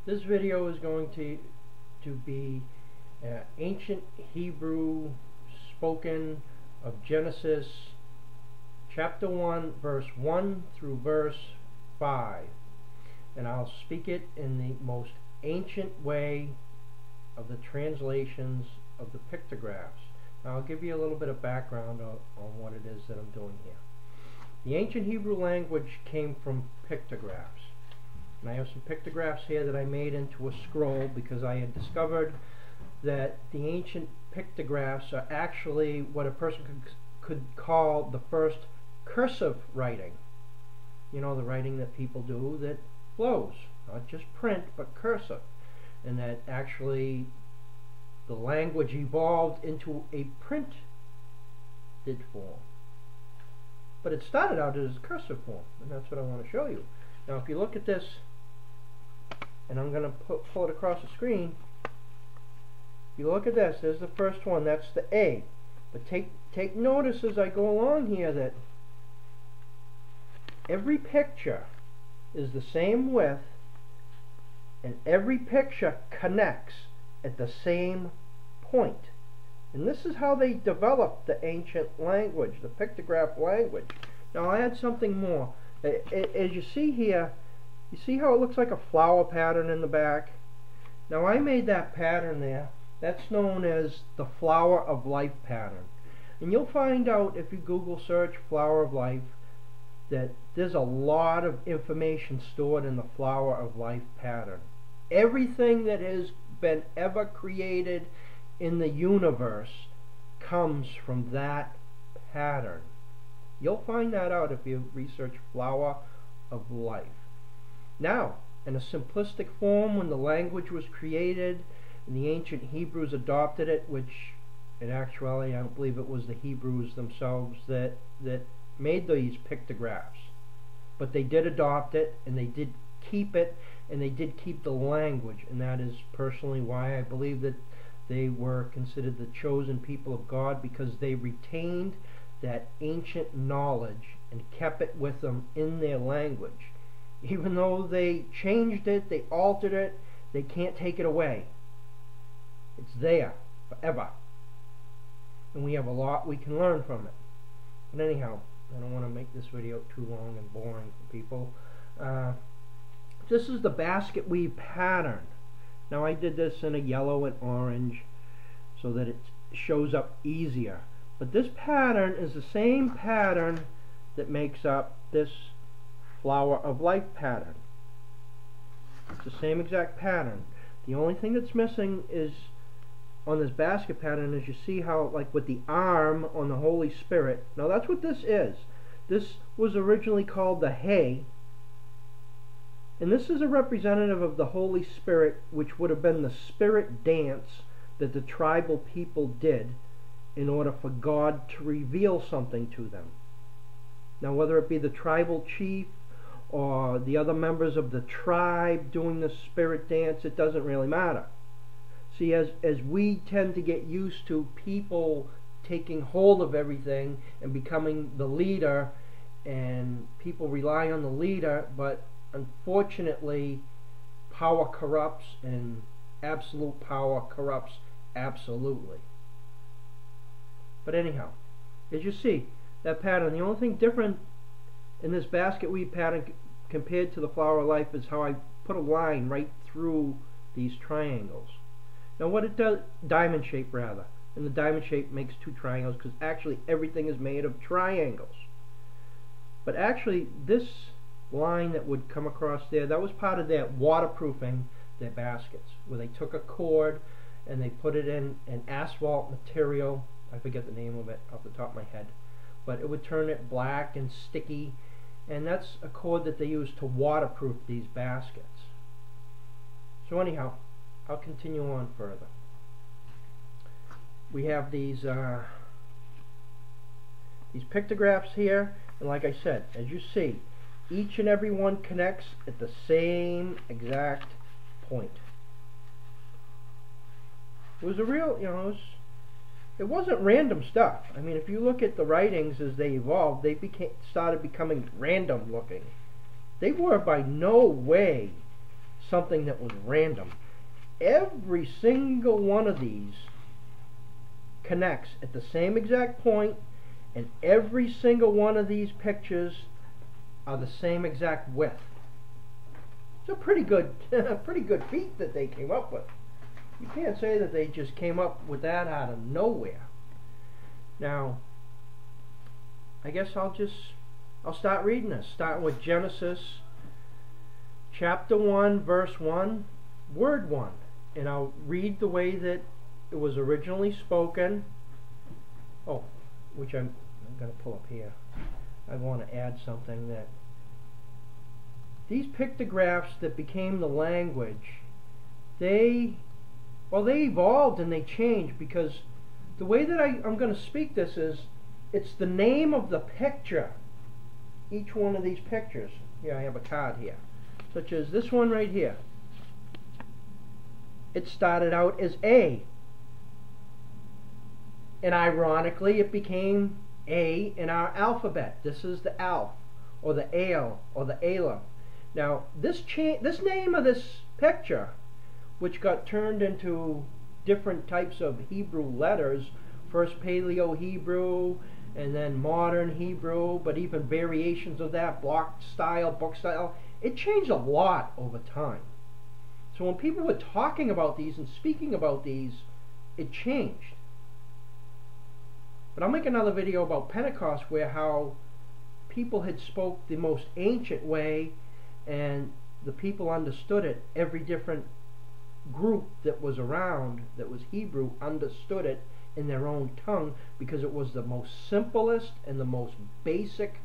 This video is going to be ancient Hebrew spoken of Genesis chapter 1 verse 1 through verse 5, and I'll speak it in the most ancient way of the translations of the pictographs. Now I'll give you a little bit of background on what it is that I'm doing here. The ancient Hebrew language came from pictographs. And I have some pictographs here that I made into a scroll because I had discovered that the ancient pictographs are actually what a person could call the first cursive writing. You know, the writing that people do that flows, not just print but cursive, and that actually the language evolved into a printed form. But it started out as cursive form, and that's what I want to show you. Now if you look at this, and I'm going to pull it across the screen, you look at this, there's the first one, that's the A. But take notice as I go along here that every picture is the same width, and every picture connects at the same point. And this is how they developed the ancient language, the pictograph language. Now I'll add something more. As you see here, you see how it looks like a flower pattern in the back? Now I made that pattern there. That's known as the flower of life pattern. And you'll find out if you Google search flower of life that there's a lot of information stored in the flower of life pattern. Everything that has been ever created in the universe comes from that pattern. You'll find that out if you research flower of life. Now, in a simplistic form, when the language was created and the ancient Hebrews adopted it, which in actuality I don't believe it was the Hebrews themselves that made these pictographs, but they did adopt it and they did keep it, and they did keep the language, and that is personally why I believe that they were considered the chosen people of God, because they retained that ancient knowledge and kept it with them in their language. Even though they changed it, they altered it, they can't take it away. It's there forever. And we have a lot we can learn from it. But anyhow, I don't want to make this video too long and boring for people. This is the basket weave pattern. Now I did this in a yellow and orange so that it shows up easier. But this pattern is the same pattern that makes up this flower of life pattern. It's the same exact pattern. The only thing that's missing is on this basket pattern is you see how, like with the arm on the Holy Spirit. Now that's what this is. This was originally called the hay, and this is a representative of the Holy Spirit, which would have been the spirit dance that the tribal people did in order for God to reveal something to them. Now whether it be the tribal chief or the other members of the tribe doing the spirit dance, it doesn't really matter. See, as we tend to get used to people taking hold of everything and becoming the leader, and people rely on the leader, but unfortunately power corrupts, and absolute power corrupts absolutely. But anyhow, as you see, that pattern, the only thing different in this basket weave pattern compared to the flower of life is how I put a line right through these triangles. Now what it does, diamond shape rather, and the diamond shape makes two triangles because actually everything is made of triangles. But actually this line that would come across there, that was part of their waterproofing their baskets, where they took a cord and they put it in an asphalt material. I forget the name of it off the top of my head, but it would turn it black and sticky, and that's a cord that they used to waterproof these baskets. So anyhow, I'll continue on further. We have these pictographs here, and like I said, as you see, each and every one connects at the same exact point. It was a real, you know, it wasn't random stuff. I mean, if you look at the writings as they evolved, they started becoming random looking. They were by no way something that was random. Every single one of these connects at the same exact point, and every single one of these pictures are the same exact width. It's a pretty good feat that they came up with. You can't say that they just came up with that out of nowhere. Now, I guess I'll start reading this, starting with Genesis chapter 1, verse 1, word 1. And I'll read the way that it was originally spoken. Oh, which I'm going to pull up here. I want to add something that these pictographs that became the language, they evolved and they changed, because the way that I'm going to speak this is, it's the name of the picture. Each one of these pictures. Here I have a card here, such as this one right here. It started out as A, and ironically it became A in our alphabet. This is the Alf, or the Ale, or the Aleph. Now this name of this picture, which got turned into different types of Hebrew letters, first Paleo Hebrew and then modern Hebrew, but even variations of that, block style, book style, it changed a lot over time. So when people were talking about these and speaking about these, it changed. But I'll make another video about Pentecost, where how people had spoke the most ancient way, and the people understood it. Every different group that was around that was Hebrew understood it in their own tongue, because it was the most simplest and the most basic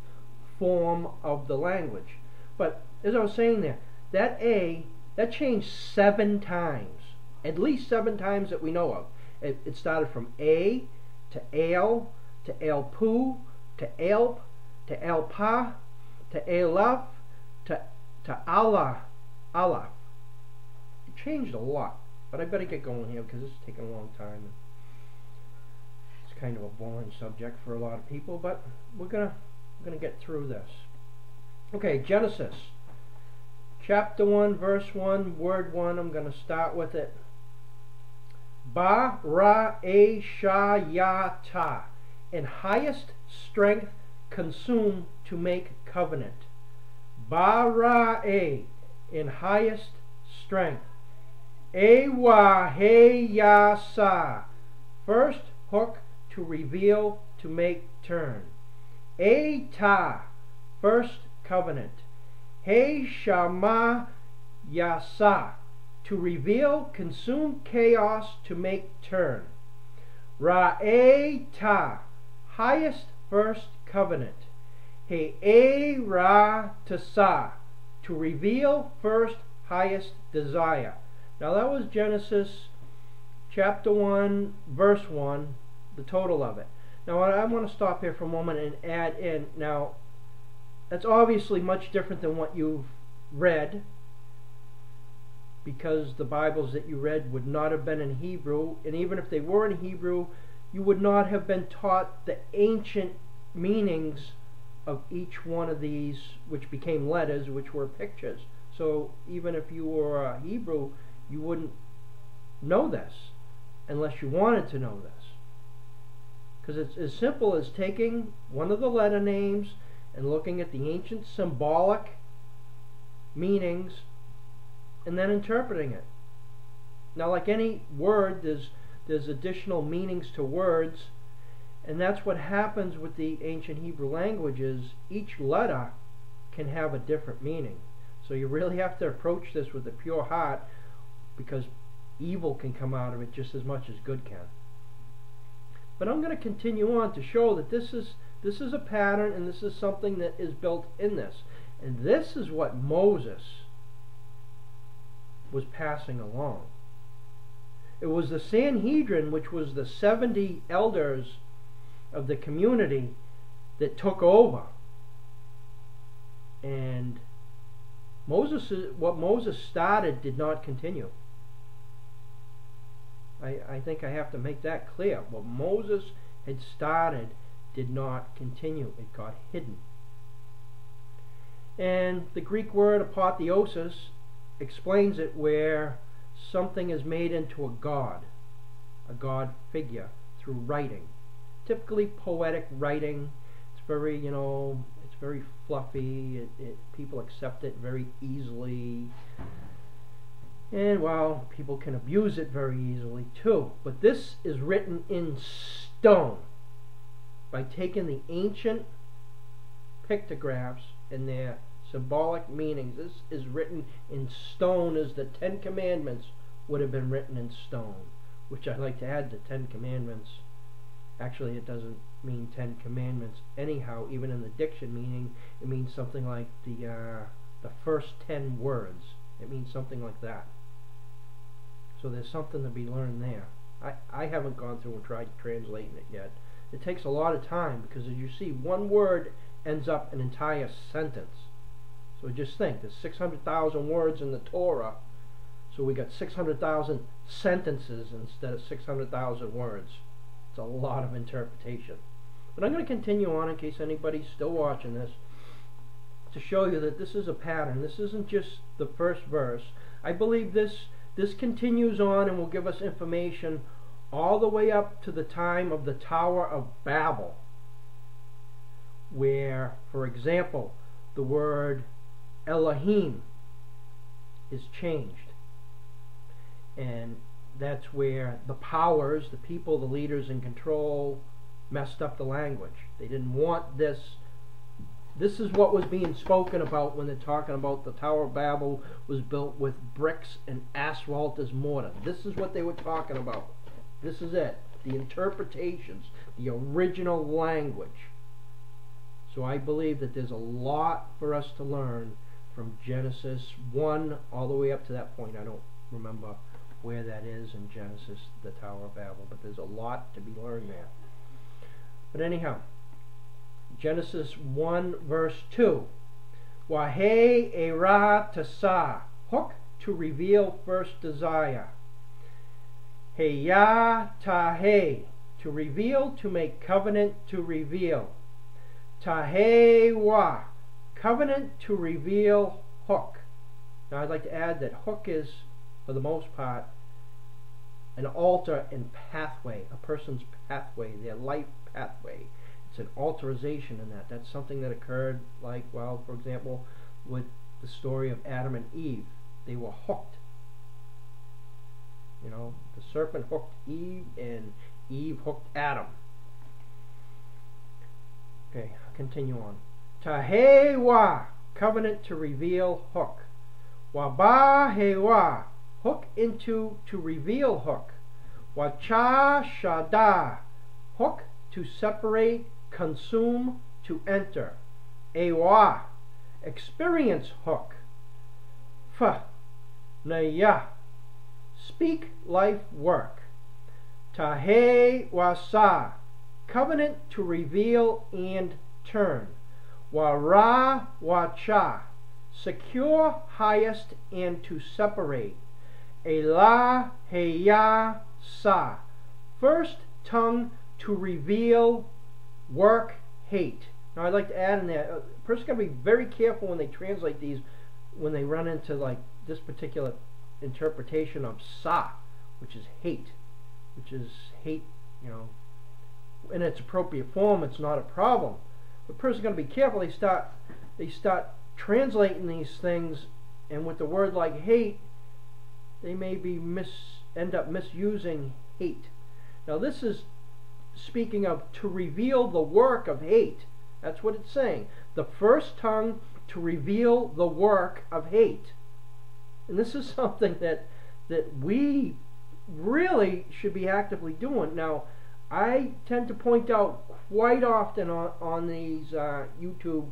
form of the language. But as I was saying there, that A, that changed 7 times, at least 7 times that we know of. It started from A to Ale to Alpu to Alp to Alpa to Aleph to Allah. It changed a lot, but I better get going here because this is taking a long time. It's kind of a boring subject for a lot of people, but we're gonna get through this. Okay, Genesis chapter 1, verse 1, word 1. I'm going to start with it. Ba-ra-e-sha-ya-ta, in highest strength consume to make covenant. Ba-ra-e, in highest strength. E-wa-he-ya-sa, first hook to reveal, to make turn. E-ta, first covenant. He-shama-ya-sa, to reveal, consume, chaos, to make turn. Ra-e-ta, highest first covenant. He-e-ra-ta-sa, to reveal, first highest desire. Now that was Genesis chapter 1, verse 1, the total of it. Now I want to stop here for a moment and add in, now that's obviously much different than what you've read, because the Bibles that you read would not have been in Hebrew, and even if they were in Hebrew, you would not have been taught the ancient meanings of each one of these, which became letters, which were pictures. So even if you were a Hebrew, you wouldn't know this unless you wanted to know this, because it's as simple as taking one of the letter names and looking at the ancient symbolic meanings and then interpreting it. Now, like any word, there's additional meanings to words, and that's what happens with the ancient Hebrew languages. Each letter can have a different meaning. So you really have to approach this with a pure heart, because evil can come out of it just as much as good can. But I'm going to continue on to show that this is a pattern, and this is something that is built in this. And this is what Moses was passing along. It was the Sanhedrin, which was the 70 elders of the community, that took over. And what Moses started did not continue. I think I have to make that clear. What Moses had started did not continue. It got hidden. And the Greek word apotheosis explains it where something is made into a god figure through writing. Typically poetic writing. It's very, it's very fluffy. People accept it very easily. And well, people can abuse it very easily too. But this is written in stone by taking the ancient pictographs and their symbolic meanings. This is written in stone, as the 10 Commandments would have been written in stone, which I'd like to add to 10 Commandments. Actually, it doesn't mean 10 Commandments anyhow. Even in the diction meaning, it means something like the first 10 words. It means something like that. So there's something to be learned there. I haven't gone through and tried translating it yet. It takes a lot of time, because as you see, one word ends up an entire sentence. So just think, there's 600,000 words in the Torah, so we got 600,000 sentences instead of 600,000 words. It's a lot of interpretation. But I'm going to continue on, in case anybody's still watching this, to show you that this is a pattern. This isn't just the first verse. I believe this continues on and will give us information all the way up to the time of the Tower of Babel, where, for example, the word Elohim is changed. And that's where the powers, the people, the leaders in control, messed up the language. They didn't want this. This is what was being spoken about when they're talking about the Tower of Babel was built with bricks and asphalt as mortar. This is what they were talking about. This is it. The interpretations, the original language. So I believe that there's a lot for us to learn from Genesis 1 all the way up to that point. I don't remember where that is in Genesis, the Tower of Babel, but there's a lot to be learned there. But anyhow, Genesis 1 verse 2. Wahe era tasa, hook to reveal first desire. Heya tahe, to reveal, to make covenant, to reveal. Tahe wa, covenant to reveal hook. Now I'd like to add that hook is, for the most part, an altar and pathway, a person's pathway, their life pathway. It's an alteration in that. That's something that occurred, like, well, for example, with the story of Adam and Eve. They were hooked. You know, the serpent hooked Eve, and Eve hooked Adam. Okay, I'll continue on. Tahewa, covenant to reveal hook. Wabahewa, hook into, to reveal hook. Wacha shada, hook to separate, consume, to enter. Ewa, experience hook. Fa, naya, speak, life, work. Tahe wasa, covenant to reveal and turn. Wara wacha, secure, highest, and to separate. Ela heya sa, first tongue to reveal, work, hate. Now I'd like to add in there, a person's got to be very careful when they translate these, when they run into like this particular interpretation of sa, which is hate, you know, in its appropriate form. It's not a problem. But a person's got to be careful. They start translating these things, and with the word like hate, they may be end up misusing hate. Now this is speaking of to reveal the work of hate. That's what it's saying. The first tongue to reveal the work of hate. And this is something that we really should be actively doing. Now, I tend to point out quite often on these YouTube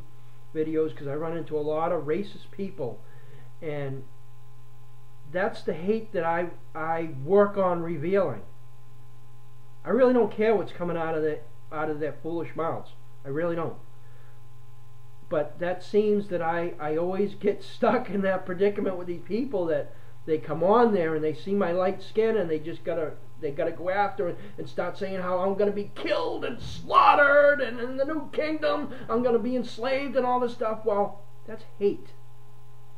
videos, because I run into a lot of racist people, and that's the hate that I work on revealing. I really don't care what's coming out of their foolish mouths. I really don't. But that seems that I always get stuck in that predicament with these people, that they come on there and they see my light skin and they gotta go after and start saying how I'm gonna be killed and slaughtered, and in the new kingdom I'm gonna be enslaved and all this stuff. Well, that's hate.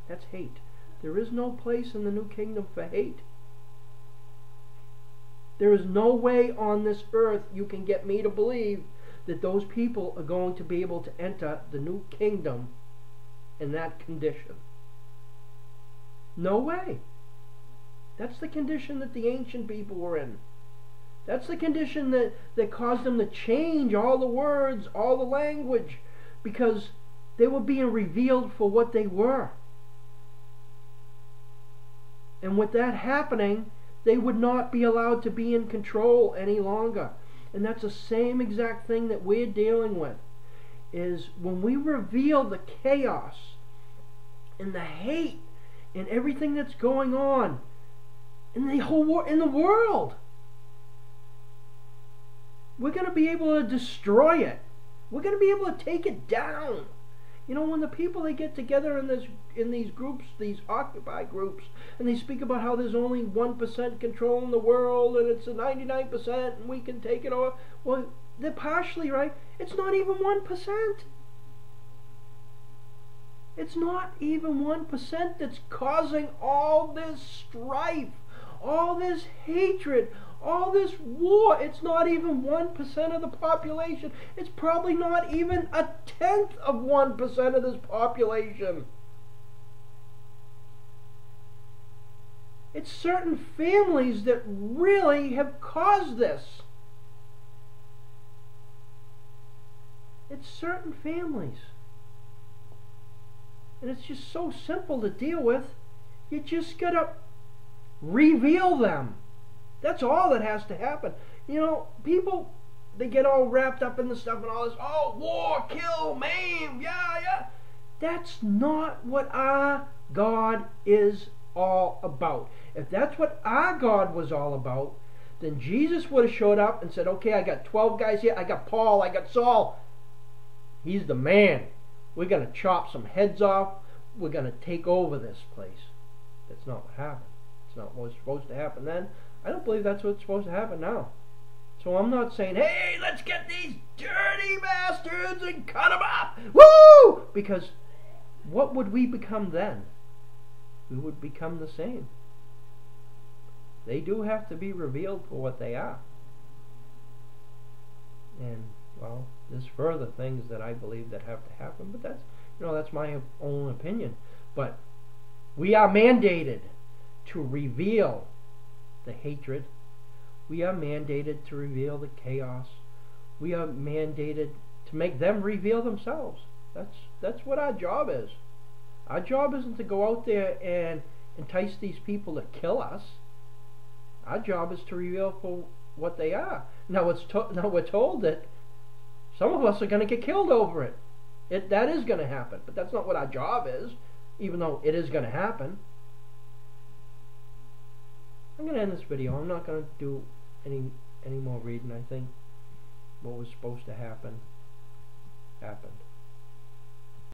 That's hate. There is no place in the new kingdom for hate. There is no way on this earth you can get me to believe that those people are going to be able to enter the new kingdom in that condition. No way. That's the condition that the ancient people were in. That's the condition that caused them to change all the words, all the language, because they were being revealed for what they were. And with that happening, they would not be allowed to be in control any longer. And that's the same exact thing that we're dealing with, is when we reveal the chaos and the hate and everything that's going on in the whole in the world, we're going to be able to destroy it. We're going to be able to take it down. You know, when the people, they get together in these groups, these Occupy groups, and they speak about how there's only 1% control in the world and it's a 99% and we can take it over. Well, they're partially right. It's not even 1%. It's not even 1% that's causing all this strife, all this hatred, all this war. It's not even 1% of the population. It's probably not even 1/10 of 1% of this population. It's certain families that really have caused this. It's certain families. And it's just so simple to deal with. You just gotta reveal them. That's all that has to happen. You know, people, they get all wrapped up in the stuff and all this, oh, war, kill, maim, yeah. That's not what our God is all about. If that's what our God was all about, then Jesus would have showed up and said, okay, I got 12 guys here, I got Paul, I got Saul. He's the man. We're going to chop some heads off. We're going to take over this place. That's not what happened. It's not what was supposed to happen then. I don't believe that's what's supposed to happen now. So I'm not saying, hey, let's get these dirty bastards and cut them up. Woo! Because what would we become then? We would become the same. They do have to be revealed for what they are. And, well, there's further things that I believe that have to happen, but that's, you know, that's my own opinion. But we are mandated to reveal the hatred. We are mandated to reveal the chaos. We are mandated to make them reveal themselves. That's what our job is. Our job isn't to go out there and entice these people to kill us. Our job is to reveal for what they are. Now we're told that some of us are going to get killed over it. That is going to happen, but that's not what our job is, even though it is going to happen. I'm going to end this video. I'm not going to do any more reading. I think what was supposed to happen happened.